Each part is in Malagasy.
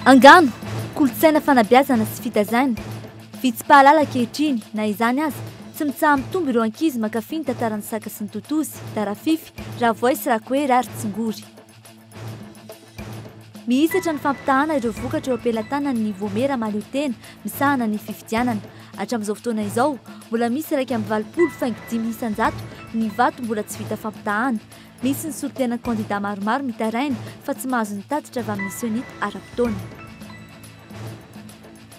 Angano, kolotsaina fanabeazana sy fitazana. Vitsy-pahalala ankehitriny na izany aza, tsy mitsaha mitombo ireo ankizy mankafy ny tantaran'ny saka sy ny totozy, tarafify, ravoay sy rakoe rary tsingory. Mihisatra ny fampitahana ireo vokatra eo ampelantanan'ny Voamera Mahaleotena misahana ny fifidianana. Hatramin'izao fotoana izao, mbola misy 1.20 faingo 5 isan-jato ny vato mbola tsy vita fampitahana. Misy ny solotenan'ny kandida maromaro mitaraina fa tsy mahazo ny tatitra avy amin'ny sionita ara-potoana.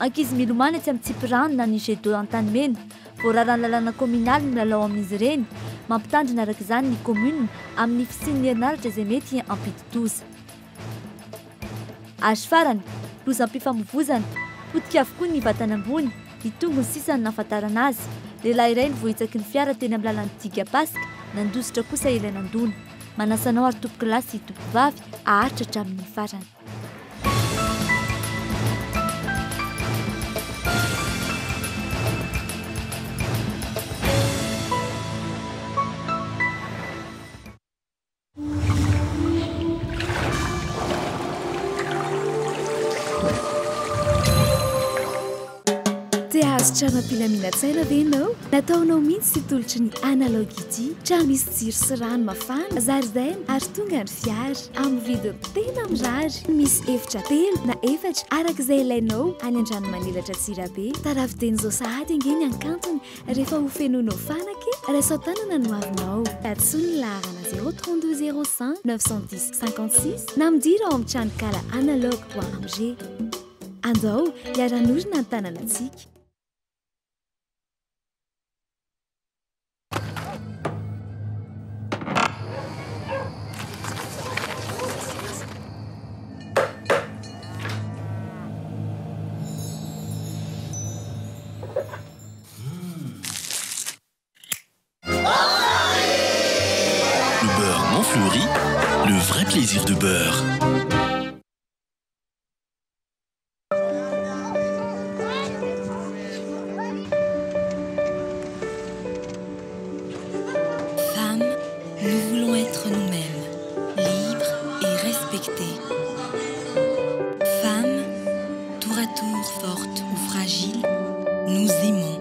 Ankizy milomany aty amin'ny Tsipirano na ny jet d'eau Antanimena, voararan'ny lalàna kominaly ny milalao amin'izy ireny, mampitandrina araka izany ny komuna amin'ny fisian'ny herinaratra izay mety ampidi-doza. Azy farany, lozam-pifamoivozana, potika avokoa ny vatany ambony, ny tongony sisa ny nahafantarana azy. Lehilahy iray ny vohitsaky ny fiara teny amin'ny lalàn'ny Diga Pasika, nandositra kosa ilay nandona. Manasanao ary tompo kilasy tompovavy aharitra hatramin'ny farany. Trano-pilaminatsaina ve ianao? Nataonao mihitsy sy tolotry ny analogy ity. Trano misy jiro sy rano mafana, zaridaina ary tonga ny fiara amin'ny vidiny tena mirary. Misy efitra telo na efatra arak'izay ilainao any an-dranomanilatra Tsirabe. Taravideny izao sahady angeny ankantony rehefa ho fenonao fanaka raiso tanana no avinao. Atsoa ny laharana 032 0100 910 56 na midira ao amin'ny tranokala analogue.amg. Andao hiara-norina ny tanànantsika. Le vrai plaisir de beurre. Femmes, nous voulons être nous-mêmes, libres et respectées. Femmes, tour à tour fortes ou fragiles, nous aimons.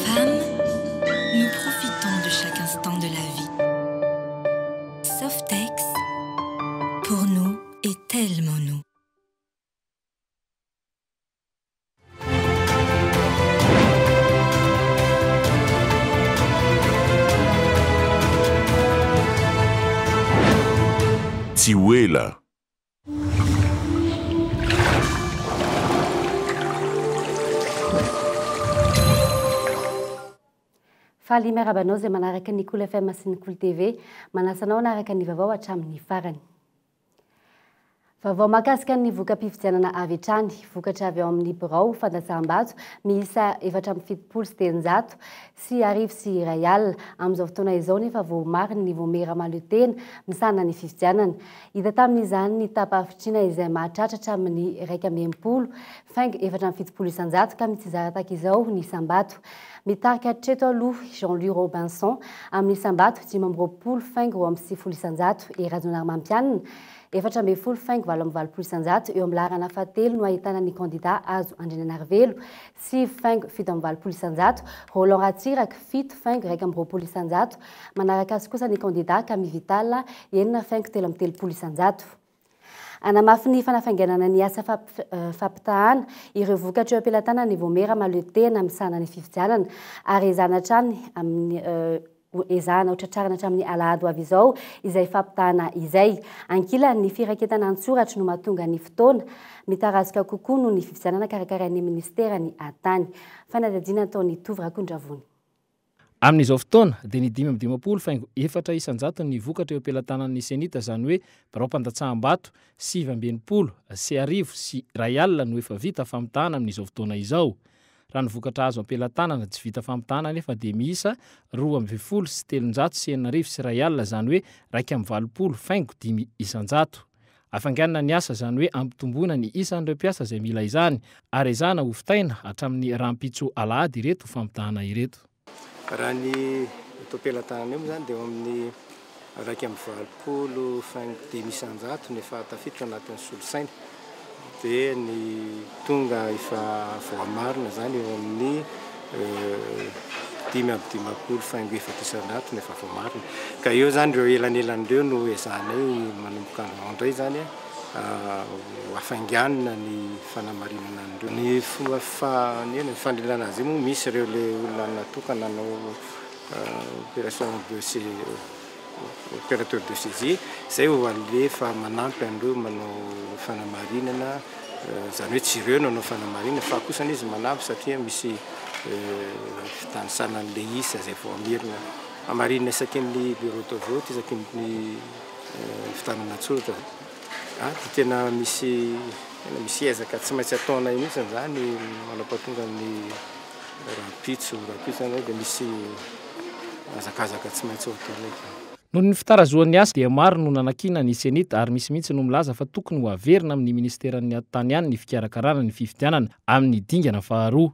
Femmes, nous profitons de chaque instant de la vie. Softex, pour nous, est tellement nous. Tiwela. Faly miarabanao izay manaraka ny Cool FM sy ny Cool TV, manasanao anaraka ny vaovao hatramin'ny farany. Vaovao mahakasika ny voka-pifidianana avy hatrany, vokatra avy ao amin'ny birao fandasam-bato miisa 470 sy 800 sy arivo sy iray alina. Amin'izao fotoana izao nefa vao mariny ny Voamera Mahaleotena misahana ny fifidianana. Hita tamin'izany ny tapa-afitrina izay mahatratra amin'ny 1.20 faingo 470 isan-jato ka mitsizara tahaka izao ny isam-bato. Mitarika hatreto aloha Jean-Louis Robinson amin'ny isam-bato 5.20 faingo 9 isan-jato, Erazonary Mampianina 4.20 faingo 9 isan-jato, eo amin'ny laharana fahatelo no ahitana ny kandida azo Andrinanarivelo 9 faingo 7 isan-jato, Roland Ratsiraka 7 faingo 1 isan-jato, manaraka azy kosa ny kandida Camille Vital 9 faingo 13 isan-jato. Anamafy ny fanafainganana ny asa fampitahana ireo vokatra eo ampelantanana ny Voamera Mahaleotena misahana ny fifidianana ary ezahana hatrany amin'ny ezahana hotratrarana hatramin'ny alahady avy izao izay fampitahana izay. Ankila ny firaketana an-tsoratra no mahatonga ny fotoana mitarazika kokoa noho ny fifidianana karakarain'ny ministera ny atany. Fanadihadiana ataon'ny Tovy Rakondravony. Amin'izao fotoana dia ny 5.20 faingo 4 isan-jato ny vokatra eo ampelantanan'ny senita, izany hoe birao mpandatsaham-bato 7.20 sy arivo sy iray alina no efa vita fampitahana amin'izao fotoana izao. Raha ny vokatra azo ampelantanana tsy vita fampitahana nefa dia miisa 2.20 sy 700 sy 8 sy iray alina, izany hoe 1.20 faingo 5 isan-jato. Afanganana ny asa, izany hoe ampitombona ny isan'ireo mpiasa izay mila izany ary ezahana ho fitaina hatramin'ny rahampitso alahady ireto fampitahana ireto. Raha ny eto ampelantanana io zany dia amin'ny raiky amby valopolo faingo dimy isanjato nefa tafiditra anatin'ny solosaina dia ny tonga efa voamarina zany eo amin'ny 5 faingo efatra isanjato nefa voamarina ka eo zany reo elanelan'ireo no ezanay manomboka androandray zany afainganina ny fanamarinana an'ireo ny fomba fandelana azy moa misy ireo le olona natokana nanao opérateur de saisie zay ho alefa manampy an'ireo manao fanamarinana zany hoe tsy ireo nanao fanamarinana fa kosa izy manampy satria misy fitanisanan'le isa zay vao amirina amarinina isakin'ny bureau de vote isakin'ny fitanana tsoratra tena misy ezaka tsy maintsy ataonay mihitsy zany manapatonga ny rapitso dia misy azakazaka tsy maintsy ataonay. Noho ny fitarazoan'ny asa dia maro no nanakina ny senita ary misy mihitsy no milaza fa tokony ho averina amin'ny ministeran'ny tany ihany ny fikarakarana ny fifidianana amin'ny dingana faharoa.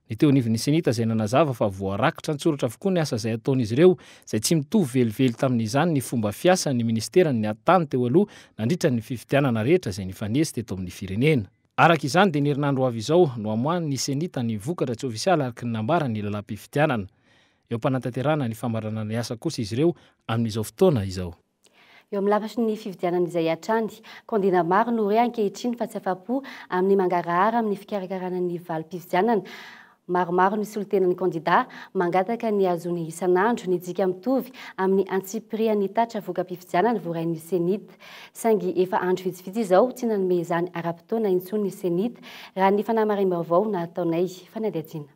Ny teo anivon'ny senita izay nanazava fa voarakitra an-tsoratra avokoa ny asa izay ataon'izy ireo izay tsy mitovy velively tamin'izany ny fomba fiasan'ny ministeran'ny tany teo aloha nandritra ny fifidianana rehetra izay nifanesy teto amin'ny firenena. Araka izany dia ny herinandro avy izao no amohan'ny senita ny vokatra tsy ofisialy araky ny nambara ny lalam-pifidianana. Eo ampanantanterahana ny famaranana ny asa kosa izy ireo amin'izao fotoana izao. Eo amin'ny lafasy ny fifidianana izay hatrany, kandida maro no hoe ankehitriny fa tsy afa-po amin'ny mangarahara amin'ny fikarakarana ny valim-pifidianana. Maromaro ny solotenan'ny kandida mangataka ny azony isan'andro ny jika mitovy amin'ny antsiprian'ny tatra voka-pifidianana voarain'ny senita. Saingy efa andro vitsivitsy izao tsy nanome izany ara-potoana intsony ny senita raha ny fanamarim-baovao nataonay fanadihadiana.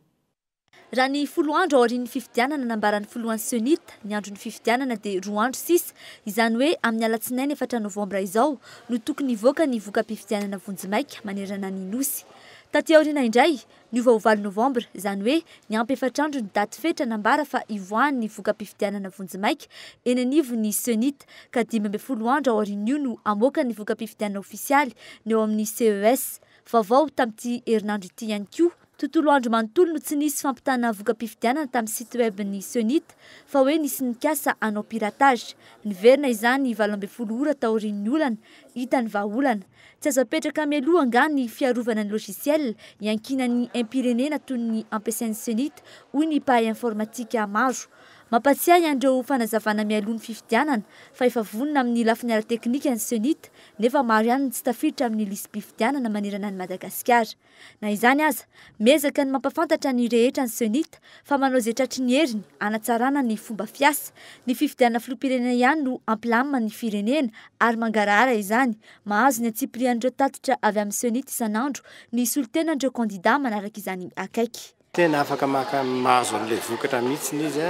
Raha ny 10 andro ao aorian'ny fifidianana nambaran'ny filohan'ny senita, ny andron'ny fifidianana dia 2 andro sisa, izany hoe amin'ny alatsinainy 4 novambra izao no tokony hivoaka ny voka-pifidianana vonjimaika manerana ny nosy. Taty aoriana indray, ny vaovalo novambra, izany hoe ny ampy 4 andro ny daty fetra nambara fa ivoahany ny voka-pifidianana vonjimaika eny anivon'ny senita ka 12 andro ao aorian'io no amoaka ny voka-pifidianana ofisialy ny eo amin'ny CES. Vaovao tamin'ity herinandro ity ihany koa. Tontolo andro manontolo no tsy nisy fampitana voka-pifidianana tamin'ny site web ny senita fa hoe nisy nikasa anao piratage. Niverina izany 12 ora taorian'ny olana hita ny vahaolana. Tsy azo apetraka mialoha anga ny fiarovana ny logiciel iankinan'ny impirenena toy ny ampiasain'ny senita hoy ny mpahay informatika maro. Mampatsiahy andreo fanazavana mialoha ny fifidianana fa efa vonona amin'ny lafiny ara-teknika ny senita nefa maro ihany ny tsy tafiditra amin'ny lisy-pifidianana manerana ny Madagasikara. Na izany aza, mezaka ny mampafantatra ny rehetra ny senita fa manao izay tratry ny heriny anatsarana ny fomba fiasa. Ny fifidianana filoham-pirenena ihany no ampilamina ny firenena ary mangarahara izany. Mahazo ny antsiprian'ireo tatitra avy amin'ny senita isan'andro ny solotenan'ireo kandida manaraka izany akaiky. Tena afaka mahazo an'ilay vokatra mihitsy izy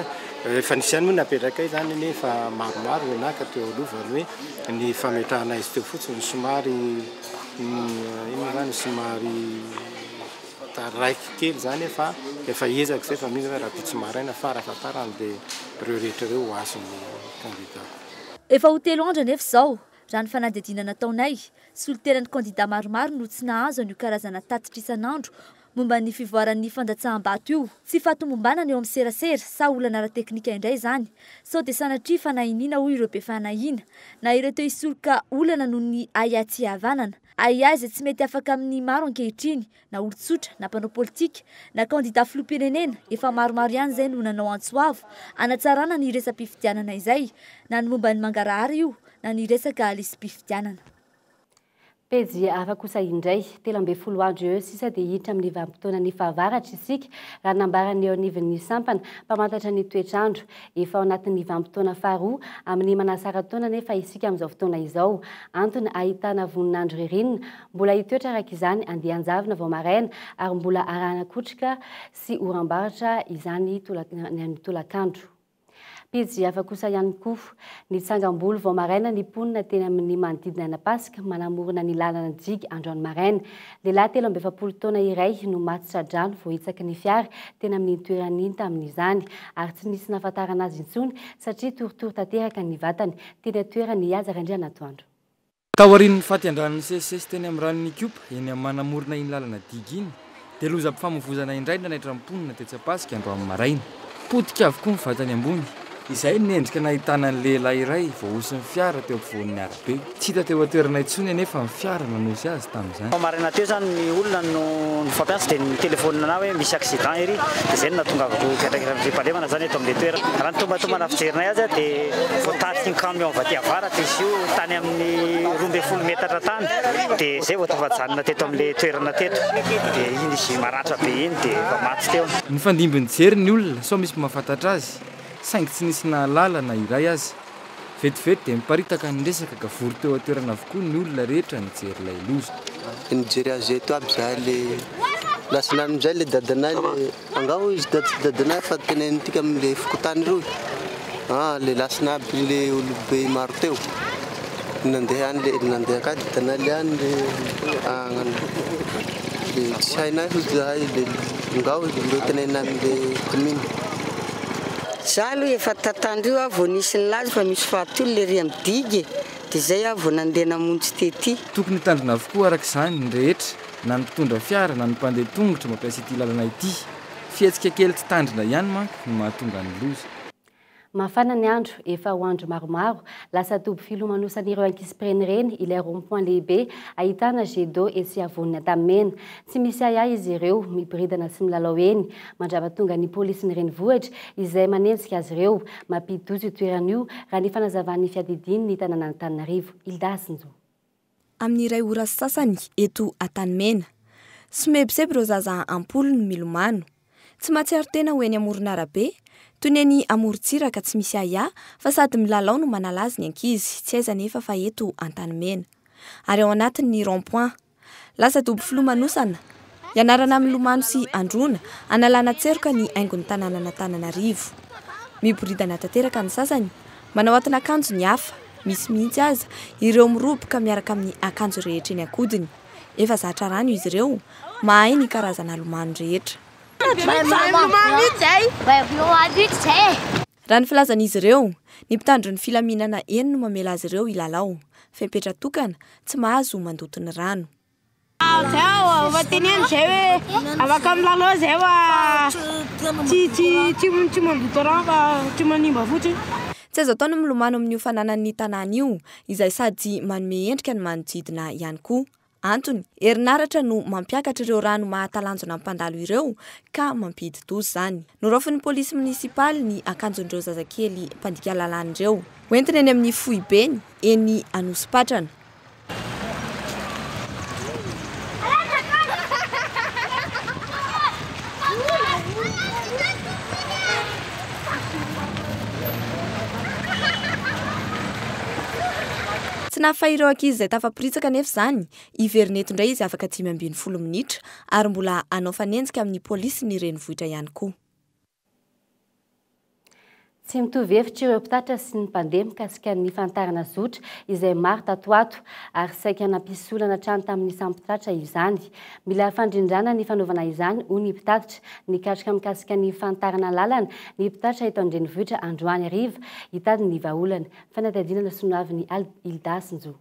efa nisy ihany moa napetraka izany nefa maromaro no naka teo alovany hoe ny fametrahana izy teo fotsiny somary somary taraiky kely zany fa efa ezaka izay fa misy raha pitsy maraina farafatarany dia ireo rehetra ireo ho ason'ny kandida. Efa ho 3 andro nefa izao raha ny fanadihadiana nataonay solotenan'ny kandida maromaro no tsy nahazo an'io karazana tatitra isan'andro momba ny fivoaran'ny fandatsaham-bato io. Tsy fatombombana ny eo amin'ny serasera sa olana ara-teknika indray izany. Sao dia sanatria fanahiniana hoy ireo be fanahina na ireo teo hisoloka olana noho ny ayatsy havanana. Ayazy tsy mety afaka amin'ny maro ankehitriny na olon-tsotra na mpanao politika na kandida filoham-pirenena efa maromaro ihany izay no nanao antsoavo anatsarana ny resam-pifidianana izay na ny momba ny mangarahara io na ny resaka lisy-pifidianana. Pejy hafa kosa indray 13 andro eo sisa dia hiditra amin'ny vanim-potoana ny fahavaratra isika raha nambarany eo anivon'ny sampana mpamantatra ny toetrandro efa ao anatin'ny vanim-potoana faharoa amin'ny manasara taona nefa isika amin'izao fotoana izao antony ahitana voninandro ririnina mbola hitoetra araka izany andehan-javona vao maraina ary mbola arahana kotrika sy oram-baratra izany tolakandro. Pejy hafa kosa ihany koa ny tsangam-bolo vao maraina ny ponina teny amin'ny manodidina na Pasika manamorona ny lalana jigy androany maraina. Lehilahy 17 taona iray no matitra drano vao hitsaky ny fiara teny amin'ny toerany tamin'izany ary tsy nisy nahafantarana azy intsony satria torotoro tanteraka ny vatany teny toerany Azarandriana atoandro. Taorian'ny faty-andran'ny CSS teny amin'ny ranon'ny Kiopa eny amin'ny manamorona iny lalana digy iny dia loza mpifamoivozana indray nanaitra ny ponina tetsy Pasika androany maraina. Potika avokoa ny vatany ambony. izay nendrika nahitana ny lehilahy iray voaosiny fiara teo ampovoan'ny arabe tsy hita teo atoerana intsony anefa ny fiara nanosy azy tamin'izany marina teo zany ny olona no fampiasa dia ny telefonina na hoe misy accident ery dia izay no natongavako fiatraikapandemana zany eto amin'ilay toerana raha nytombatomana fijerinay azy dia voatarika ny camion vaty avara dia izy io tany amin'ny 12 metatra tany dia izay vao tonga janona teto amin'ilay toerana teto dia iny izy maratra be iny dia efa maty teo ny fandimbiny jery ny olona sao misy mahafantatra azy saingy tsy nisy nahalala iray azy vetivety dia miparitaka ny resaka ka vory teo atoerana avokoa ny olona rehetra nijery ilay loza nijery azy eto aby za le lasinany amizay le dadanay le angao izy dadanay fa tenenitika amin'le fokotany roy le lasina aby le olobe maro teo nandeha any le nandeha ka dadanay le any le tsy hainay ho zahay le angao le tenena amin'le commune za aloha efa tatandro io vao nisy ny lazy fa misy fahatolo le ry amin'ny digy dia zay vao nandeha namonjy tety tokony tandrina avokoa araka izany ny rehetra na ny mpitondra fiara na ny mpandeha tongotra mampiasa ity lalana ity fihetsika kely tsy tandrina ihany manko no mahatonga ny loza mafana ny andro efa ho andro maromaro lasa toby filomanosan'ireo ankizy-pireny reny ilay rond-point lehibe ahitana jedo etsy avoniny Antanimena tsy misy ay izy ireo miboridana sy milalao eny mandrava tonga ny polisy ny renivohitra izay manenjika azy ireo mampidi-dozy io toerana io raha ny fanazavan'ny fiadidiny ny tanàna Antananarivo Ildasinjo amin'ny iray ora sasany eto Antanimena somebiseby ireo zaza ampolo no milomano tsy mahatsiaro tena ho eny amoron'arabe toy ny any amorontsiraka tsy misy aya fa sady milalao no manalazy ny ankizy tsy aiza nefa fa eto Antanimena ary ao anatin'ny rond-point lasa dobo filomanosana ianarana milomano sy androna analana tseroka ny aingon'ny tanàna Antananarivo miboridana tanteraka ny sasany manao atina akanjo ny hafa misy mihitsy aza ireo miroboka miaraka amin'ny akanjo rehetra eny ankodiny efa zatra rano izy ireo mahay ny karazana lomano rehetra raha ny filazan'izy ireo ny mpitandro ny filaminana eny no mamela azy ireo ilalao fempetra tokana tsy mahazo mandoto ny rano afaka milalao zay tsy mandoto rano fa tsy manimba fotsiny tsy azo ataony milomano amin'io fananan'ny tanàna io izay sady manome endrika ny manodidina ihany koa antony herinaratra no mampiakatra ireo rano mahatalanjona mpandalo ireo ka mampidy dozy zany noraofin'ny polisy munisipaly ny akanjon'ireo zazakely mpandika lalàn'ireo hoentina eny amin'ny Fohibeny eny Anosipatrana nafa ireo ankizy izay tafaporitsaka nefa zany iverineto indray izy afaka 10 minitra ary mbola anao fanenjika amin'ny polisy ny renivohitra ihany koa tsy mitovy hevitra ireo mpitatra sy ny mpandeha mikasika ny fantarana zotra izay maro tatoato ary saika nampisolana hatrany tamin'ny sampitatra izany mila fandrindrana ny fanaovana izany ho ny mpitatitra nikatrika mikasika ny fantarana lalana ny mpitatra eto an-drenivohitra androany ariva hitady ny vahaolana fanatadiana sonoavin'ny Ildasinjo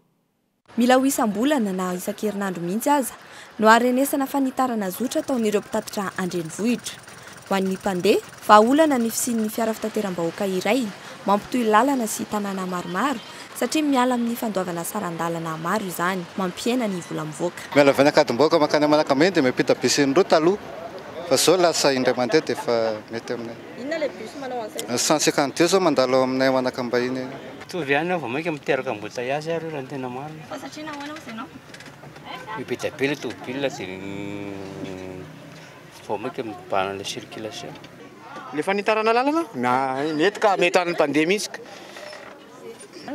mila ho isam-bolana na isan-kerinandro mihitsy aza no arenesana fanitarana zotra ataon'ireo mpitatra an-drenivohitra ho an'ny mpandeha vahaolana ny fisian'ny fiara fitateram-bahoaka iray mampitohy lalana sy tanàna maromaro satria miala amin'ny fandoavana sarandalana maro izany mampiena ny vola mivoaka miala avy any Akadimboka makany Manakamy dia mipita bus indroa taloha fa zao lasa indray mandeha dia efa mety aminay inona le bus manao an'izay 152 zao mandalo aminay Manakambahiny mitovy ihany ao vao mainka miteraka ambotaiazy ary raha ny tena maro fa satria nahoana hozy ianao mipita be le tobila dia vao mainka mibana le circulation le fanitarana lalana mety ka mety an'ny mpandeha mihitsy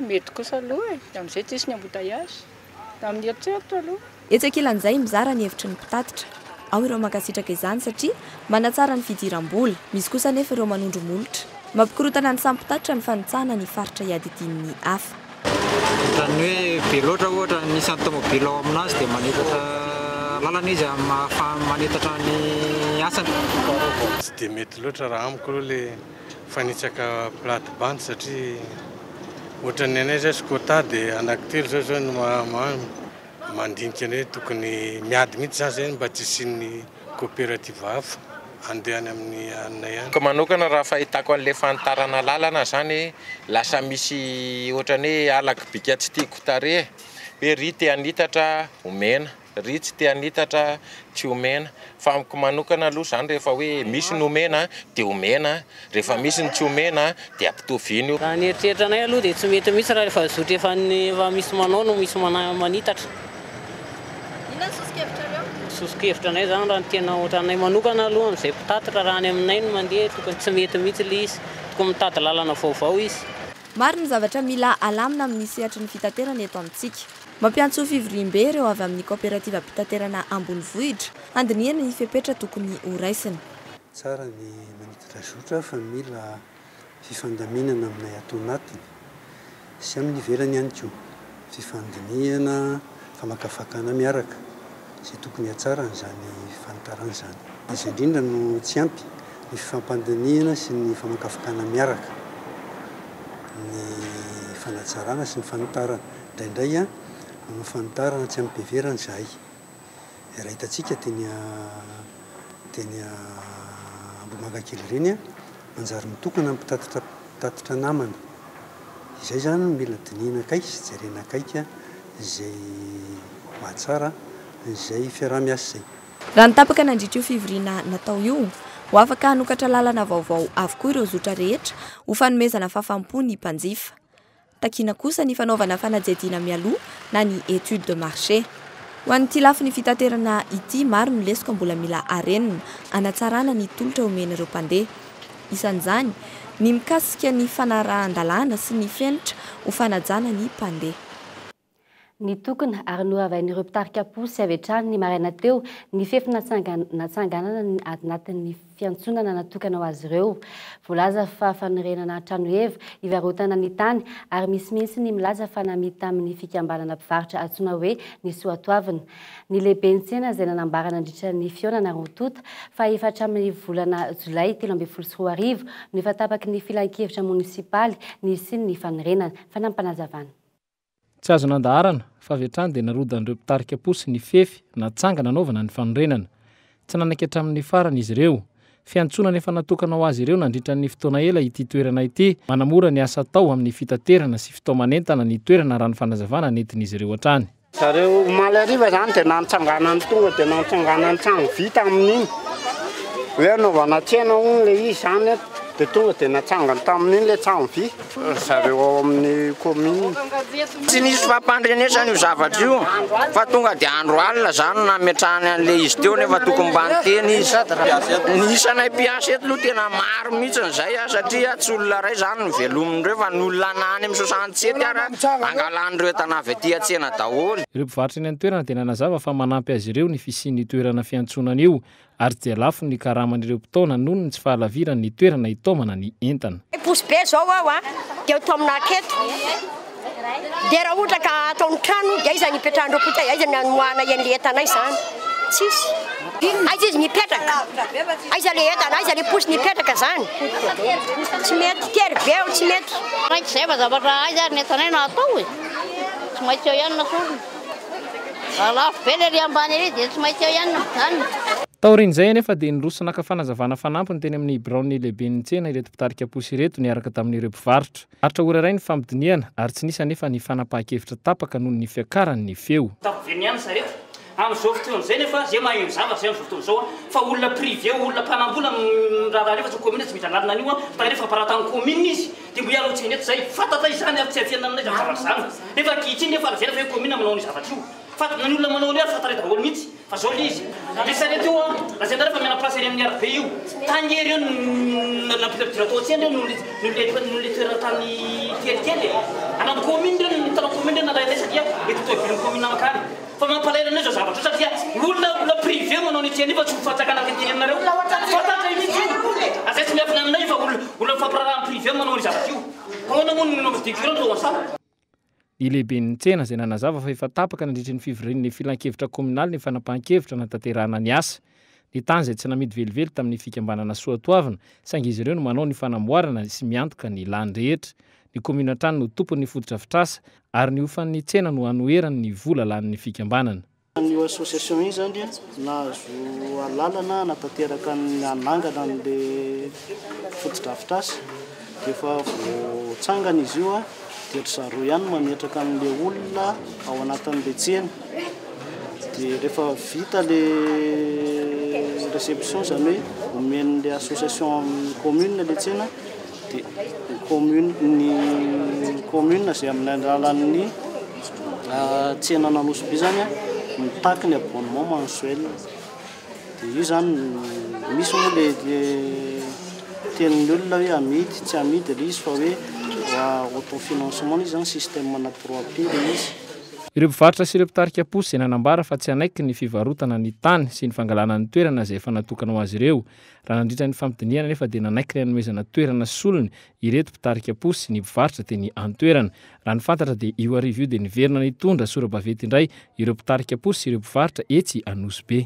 mety kosa aloha amin'izay tsisy ny ambotaiazy amin'ny eritseritra aloha etsekilan'izay mizara ny hevitry ny mpitatitra ao ireo mankasitraka izany satria manatsara ny fidiram-bola misy kosa nefa ireo manondro molotra mampikorotana ny sampitatra ny fanitsahana ny faritra iadidin'ny hafa ohatrany hoe be loatra ohatra nisy antomobila ao aminazy dia manetatra lalana izy manetatra ny asany tsy dia mety loatra raha amiko aloha le fanitsaka plate bande satria ohatrany anay zay skota dia anankitelo zao no mandinika ny hoe tokony miady mihitsy za zay mba tsy isian'ny coopérative hafa andehany amin'ny anina ihany. Ka manokana raha fahitako an'ilay fanitarana lalana zany lasa misy ohatrany hoe alaka bika tsy tiako tare hoe ry te anitatra omena ry tsy te anitatra tsy omena fa amiko manokana aloha zany rehefa hoe misy ny omena dia omena rehefa misy ny tsy omena dia ampitoviana io. Raha ny eritreritranay aloha dia tsy mety mihitsy raha rehefa zotra efa misy manao no misy manitatra. Inona ny sosokevitra reo? Sosokevitra anay zany raha ny tena ohatranay manokana aloha amin'izay mpitatitra raha any aminay no mandeha tokony tsy mety mihitsy ilay izy tokony mitady lalana vaovao izy. Maro ny zavatra mila alamina amin'ny sehatry ny fitaterana eto amintsika. Mampiantso fivoriam-be ireo avy amin'ny kooperativa mpitaterana Ambonivohitra andiniana ny fepetra tokony ho raisina. Tsara ny manitatra zotra fa mila fifandaminana aminay ato anatiny sy amin'ny ivelany ihany koa. Fifandiniana, famakafakana miaraka izay tokony hatsara n'izany fanitarana izany. Izay indrindra no tsy ampy ny fifampandiniana sy ny famakafakana miaraka, ny fanatsarana sy ny fanitarana. Indraindray manao fanitarana tsy ampiverana izahay. Raha hitantsika teny Ambohimankakely ireny manjary mitokana mpitatitra namana. Izay zany mila diniana akaiky sy jerena akaiky izay mahatsara izay fiaraha-miasa izay. Raha nitapaka nandritra io fivoriana natao io, ho afaka hanokatra lalana vaovao avokoa ireo zotra rehetra ho fanomezana fahafaham-po ny mpanjifa. Takiana kosa ny fanaovana fanadihadiana mialoha na ny étude de marché. Ho an'ity lafiny fitaterana ity maro ny lesika mbola mila arenina anatsarana ny tolotra omena ireo mpandeha. Isan'izany ny mikasika ny fanarahan-dalàna sy ny fenitra ho fanajana ny mpandeha. Ny tokony ary noavain'ireo mpitarika posy avy hatrany ny maraina teo ny fefy natsanganana anatin'ny fiantsonana natokana ho azy ireo. Voalaza fa fanorenana tranoheva ivarotana ny tany ary misy mihitsy ny milaza fa namita amin'ny fikambanana mpivarotra antsoina hoe ny Soatoavina. Ny lehibe ny tsena izay nanambarana nandritra ny fihaonana rotota fa efa hatramin'ny volana Jolay 2024 no efa tapaky ny filan-kevitra munisipaly ny siny ny fanorenana fanampanazavana. Tsy azo nandaharana fa avy hatrany dia narodan'ireo mpitarika posy ny fefy natsanga nanaovana ny fanorenana. Tsy nanaiky hatramin'ny farany izy ireo. Fiantsonana efa natokana ho azy ireo nandritra ny fotoana ela ity toerana ity, manamora ny asa tao amin'ny fitaterana sy fitoamanentana ny toerana raha ny fanazavana nentin'izy ireo hatrany. Zareo omaly hariva zany dia nantsangana ny tonga dia nantsangana ny trano vita amin'iny. Hoe anaovana tsena hono ilay izy zany dia tonga dia natsangana tamin'iny ilay trano vy. Zareo ao amin'ny commune. Tsy nisy fampandrenesana io zavatra io fa tonga dia andro alina zany nametrahany an'ilay izy teo nefa tokony mba niteny izy. Ny isanay mpiasa eto aloha tena maro mihitsy n'izay satria tsy olona ray zany novelomin'ireo fa ny olona nany amin'ny 67 ara angalan'ireo tana avy aty an-tsena daholo. Ireo mpivarotra eny an-toerana dia nanazava fa manampy azy ireo ny fisian'ny toerana fiantsonana io ary dia lafo ny karaman'ireo mpitaona noho ny tsy fahalavirany ny toerana hitaomana ny entana. Posy be zao aho dia atao amina aketo. Dia raha ohatra ka ataony trano dia iza nipetrahandreo pota aiza ny anoana an'ilay entanay izany. Tsisy. Aiza izy nipetraka. Aiza ilay entana, aiza ilay posy nipetraka izany. Tsy mety tery be o tsy mety. Raika izay fa zavatra aiza ary ny entanay no atao e. Tsy maintsy eo ihany na sorona. Raha lafo be ilay ry ambany ery dia tsy maintsy eo ihany zany. Taorian'izay anefa dia nirosona ka fanazavana fanampiny teny amin'ny braony lehibe ny tsena ireto mpitarika posy ireto niaraka tamin'ireo mpivarotra. Haritra ora iray ny fampidiniana ary tsy nisy anefa ny fanapahan-kevitra tapaka noho ny fiakaran'ny feo. Tapoveriny ihany zareo amin'izao fotoan'izay nefa zay maheno zavatra zay amin'izao fotoan'izao fa olona privé olona mpanambola raha rehefa tsy commune tsy mita lalina an'io fa rehefa paratany commune izy dia mbo ialotseny eto zay fantatra izany tsy afiana aminay zavatra zany nefa ankehitriny nefa alazena fa commune manao ny zavatra io. Fatana ny olona manao ny ary fatare daholo mihitsy fa zao ilay izy. Ilay sarety io lazena rehefa miana place any amin'ny arabe io tany ery io nampidapidira atao tsena no le toerana tany kelikely. Anao commune reo nitanao commune reo nalailay satria eto toevirin'ny commune amakany. Fa mampalaela an'io zao zavatra satria olona privé manao ny tiany fa tsy hofatsakana tenteny aminareo. Fantatra mihitsy io. Azay tsy miafina aminay fa olona fampararahan'ny privé manao ny zavatra io. Ahoana moa no navidikirana zao ansana. Ny lehibe ny tsena izay nanazava fa efa tapaka nandritra ny fivorian'ny filan-kevitra kominaly ny fanapahan-kevitra natanterahana ny asa. Ny tany izay tsy namidy velively tamin'ny fikambanana Soatoavina saingy izy ireo no manao ny fanamboarana sy miantoka ny lany rehetra. Ny komina an-trano no tompon'ny fototra fitrasa ary ny ofan'ny tsena no hanoherany ny vola lanin'ny fikambanana. Ny association iny zany dia nahazo alalana natanteraka ny anangana an'le fotodrafitrasy dia efa voatsangana izy io a dia ry ihany mametraka amin'le olona ao anatin'le tsena dia rehefa vita le réception zany hoe omen'le association commune le tsena dia ny commune zay amin'ny alalan'ny tsena Nanosy zany a mitaky ny abonnement mensuel dia io zany misy moa le tenin'ny olona hoe amidy tsy amidy le izy fa hoe autofinancement izy zany système natoroapile izy. Ireo mpivarotra sy ireo mpitarika posy izay nanambara fa tsy hanaiky ny fivarotana ny tany sy ny fangalana ny toerana izay efa natokana ho azy ireo. Raha nandritra ny fampidiniana nefa dia nanaiky ny hanomezana toerana solony ireto mpitarika posy sy ny mpivarotra dia ny antoerana. Raha ny fantatra dia io arivo io dia niverina nitondra sora-baventy indray ireo mpitarika posy sy ireo mpivarotra etsy Anosy Be.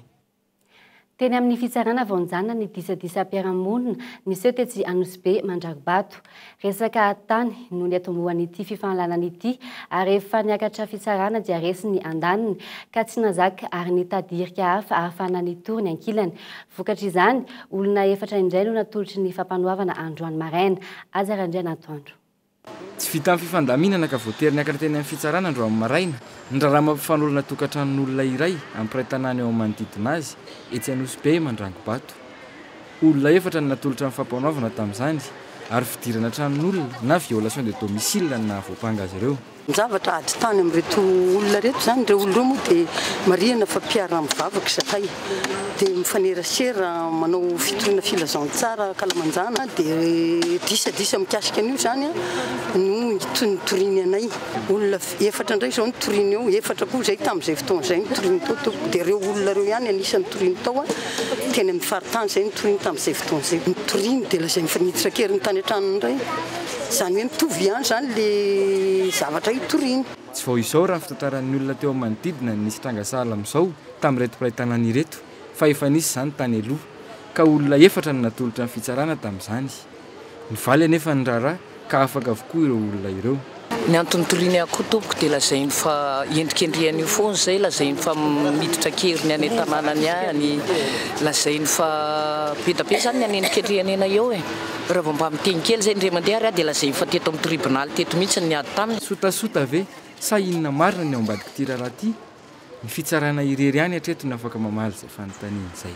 Teny amin'ny fitsarana vaonjana ny disadisa-piarahamonina niseho tetsy Anosy Be Mandrakobato. Resaka tany no ny atombohan'ity fifanalana ity ary rehefa niakatra fitsarana dia resy ny andaniny ka tsy nazaka ary nitadirika hafa ahafahana nitory ny ankilany. Vokatra izany olona 4 indray no natolotry ny fampanoavana androany maraina. Aza Randriana Atoandro. Tsy vita amin'ny fifandaminana ka voatery niakatra teny amin'ny fitsarana andro amin'ny maraina. Ny raharaha mampifanolana tokantranon'olona iray amin'ny tanàna eo manodidina azy etsy Anosy Be Mandrakobato. Olona 4 no natolotra amin'ny fampanoavana tamin'izany ary fidirana tranon'olona na violation de domicile na voapanga azy ireo. Zavatra ady tany amin'ireto olona reto zany ireo olona moa dia marihana fa mpiara mivavaka zakay dia mifanerasera manao fitoriana filazantsara kalamanjana dia disadisa mikasika an'io zany no nitoriny anay olona 4 indray zao nitoriny eo 4 koa zay tamin'izay fotoana zay nitoriny tao dia ireo olona reo ihany anisany nitoriny tao teny amin'ny faritany zay nitoriny tamin'izay fotoana zay nitoriny dia lazay mifaniditra kely ny tany an-tranony indray zany hoe mitovy ihany zany le zavatra hitoriany. Tsy vao izao raha fitantaran'ny olona teo manodidina nisy trangasala amin'izao tamin'ireto mpiray tanàna ireto fa efa nisy zany tany aloha ka olona 4 no natolotra ny fitsarana tamin'izany. Ny valy anefa ny raharaha ka afaka avokoa ireo olona ireo. Ny antony toriany akoho tompoko dia lazainy fa endrikendriany io foana zay lazainy fa miditra keriny any tanànany any lazainy fa be zany ny endrikendriany ena eo raha vao mba miteny kely zay ndray mandeha ary dia lazainy fa teto amin'ny tribunal teto mihitsy ny ady taminy. Sotasota ve sa inona marina ny ao ambadika ty raharaha ty ny fitsarana irery ihany hatreto ny afaka mamaly zay fanontaniana izay.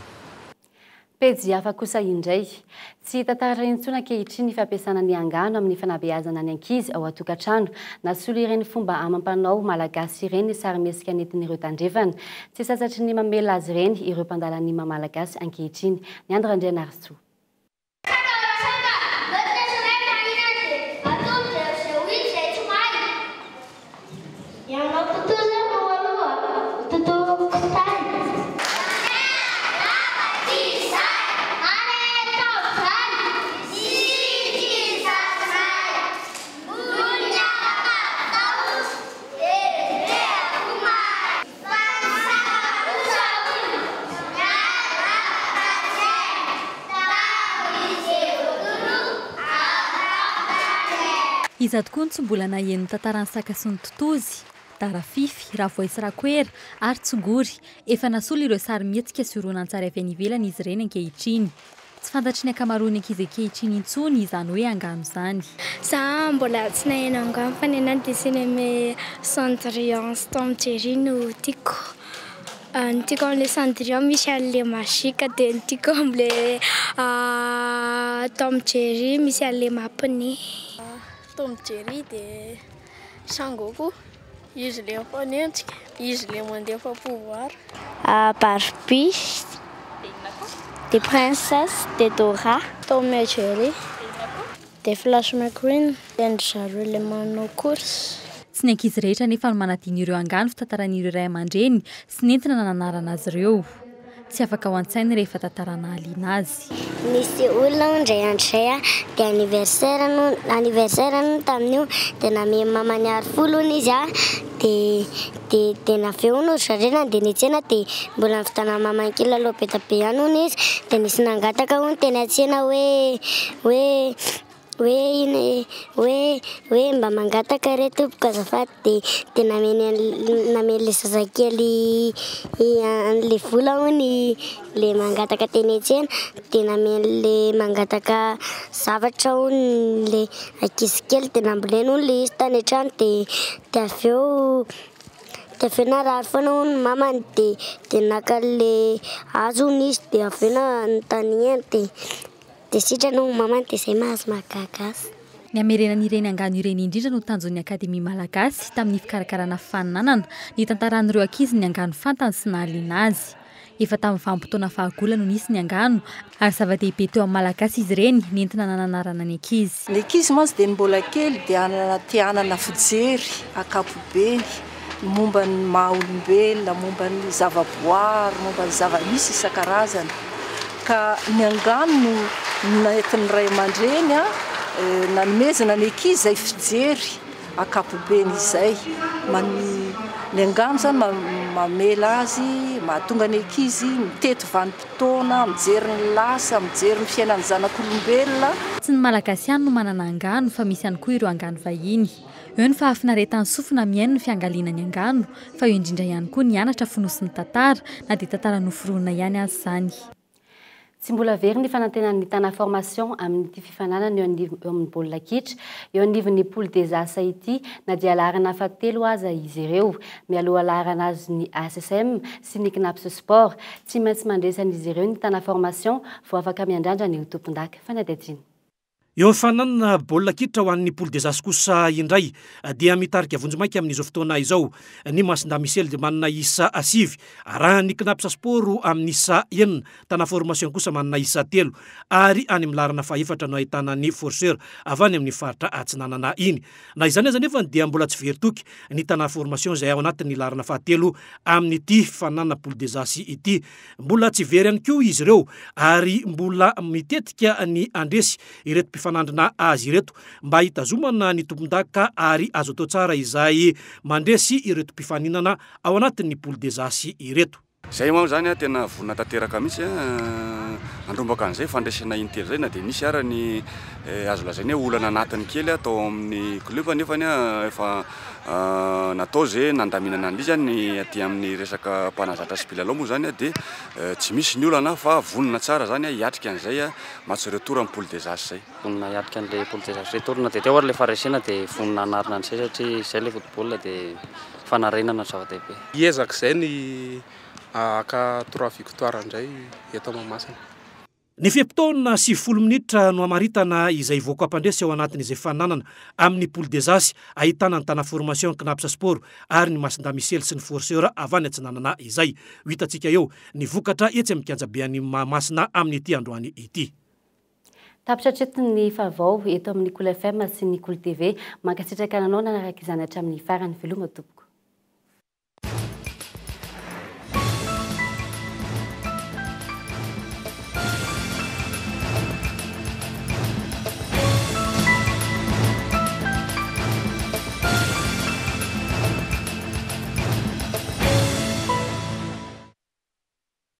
Pejy hafa kosa indray tsy tantara intsony ankehitriny ny fampiasana ny angano amin'ny fanabeazana ny ankizy ao atokantrano nasolo ireny fomba amam-panao malagasy ireny sarimesika nentin'ireo tandrefana tsy sasatry ny mamela azy ireny ireo mpandalany mamalagasy ankehitriny. Ny Andro Randriana Artso. Iza tokoa ny tsombola nahen'ny tantarany Sakaso ny Totozy, Darafify, Ravoisy Rakoera ary Tsongory efa nasolo ireo sarimihetsika sy horonan-tsary avy any ivelany izy ireny ankehitriny. Tsy fantatry ny ankamaroany ankizy ankehitriny intsony izany hoe angano izany. Za mbola tsy naheno angano fa ny anahy dia cinéma Cendrillon Tom Jerry no tiako. Ny tiako amin'ilay Cendrillon misy an'ilay masika dia ny tiako amin'ilay Tom Jerry misy an'ilay mampiny. Tom Jerry dia Sangoku, izy ilay mifanenjika, izy ilay mandeha pouvoir. Barbie, de Princesse, de Dora, Tom et Jerry, de Flash McQueen, de zareo ilay manao course. Tsy ny ankizy rehetra nefa no manadiny ireo angano fitantaran'ireo ray aman-dreny sy nentina nananarana azy ireo. Tsy afaka ho an-tsainy rehefa tantarana aliana azy. Misy olona indray andro izay dia anniversaire no tamin'io dia name mamany arifolo izy dia naveo no zarena dia nitsena dia mbola nivitana mamany kely aloha be tabe ihany izy dia nisy nangataka teny an-tsena hoe hoe iny hoe mba mangataka re tompoko azafady dia namely zazakely an'le vola hony le mangataka teny an-tsena dia namely le mangataka zavatra hony le ankizy kely dia nambolena hony le izy tany an-trano dia avy eo narary foana hony mamany dia naka le hazo hony izy dia avy eo notany eny dia sitrany ho mamany dia izay mahazo mahagagasy. Ny amerenan'ireny angano ireny indrindra no tanjon'ny Akademia Malagasy tamin'ny fikarakarana faninanana ny tantaran'ireo ankizy ny angano fantany sy nahaliana azy. Efa tamin'ny vanim-potoana fahagola no nisy ny angano ary zava-dehibe teo amin'ny Malagasy izy ireny nentina nananarana ny ankizy. Ny ankizy mantsy dia ny mbola kely dia tianana fijery akapobeny momba ny maha-olombelona, momba ny zavaboary, momba ny zava-misy isan-karazany. Ka ny angano no nentin'ny ray aman-dreny nanomezana ny ankizy izay fijery akapobeny izay. Ny angano zany mamela azy, mahatonga ny ankizy mitety vanim-potoana, mijery ny lasa, mijery ny fiainan'ny zanak'olombelona. Tsy ny Malagasy ihany no manana angano fa misy ihany koa ireo angano vahiny. Eo ny fahafinaretan'ny sofina miaino ny fiangalinany angano fa eo indrindra ihany koa ny anatra fonosin'ny tantara na dia tantara noforoana ihany azy izany. Tsy mbola very ny fanantenan'ny tana formation amin'ny fifananana eo amin'ny baolina kitra eo anivon'ny Poule des As ity na dia laharana fahatelo aza izy ireo mialoha laharana azy ny ASSM sy ny CNAPS Sport tsy maintsy mandresan'izy ireo ny tana formation vao afaka miandrandra ny tompon-daka fanadetiny. Eo fananana baolina kitra ho an'ny Poule des As kosa indray dia mitarika vonjomaika amin'izao fotoana izao ny Masinda Michel dia manana isa 5 araha ny CNAPS Sport amin'ny isa 4 tana formation kosa manana isa 3 ary any amin'ny laharana fahaefatra no ahitana ny forceur avy any amin'ny faritra Atsinanana iny. Na izany aza nefa dia mbola tsy very toky ny tana formation izay ao anatin'ny laharana fahatelo amin'ity fananana Poule des As ity. Mbola tsy very ihany koa izy ireo ary mbola mitetika ny andresy ireto mpifanandrina azy ireto mba hitazomana ny tompon-daka ary azo atao tsara izay mandresy ireto mpifaninana ao anatin'ny Poule des As ireto. Zay moa zany tena vonina tanteraka mihitsy andrombaka an'izay fandresena intely zay na dia nisy ara ny azo lazainy hoe olana anatiny kely atao amin'ny club nefa efa natao zay nandaminana an'izy ny aty amin'ny resaka mpanazatra sy mpilalao moa zany dia tsy misy ny olana fa vonina tsara zany hiatrika an'izay match retour amin'ny Poule des As zay. Vonina hiatrika an'ilay Poule des As retour na dia teo ary ilay faresena dia vonina anarina an'izay satria izay ilay football dia fanarenana zava-dehibe. Hiezaka izay ny aka 3 victoire indray eto Mahamasina. Ny feptaona sy 10 minitra no amaritana izay voaka ampandresy ao anatin'izay fananana amin'ny Poule des As ahitana ny tana formation CNAPS Sport ary ny Masinda Michel sy ny forceur avy any Atsinanana izay. Ho hitantsika eo ny vokatra etsy amin'ny kianjabean'ny Mahamasina amin'ny ity androany ity. Tapitra tretiny favao eto amin'ny Cool FM sy ny Cool TV mankasitraka anao nanaraka izany hatramin'ny farany veloma tompoko.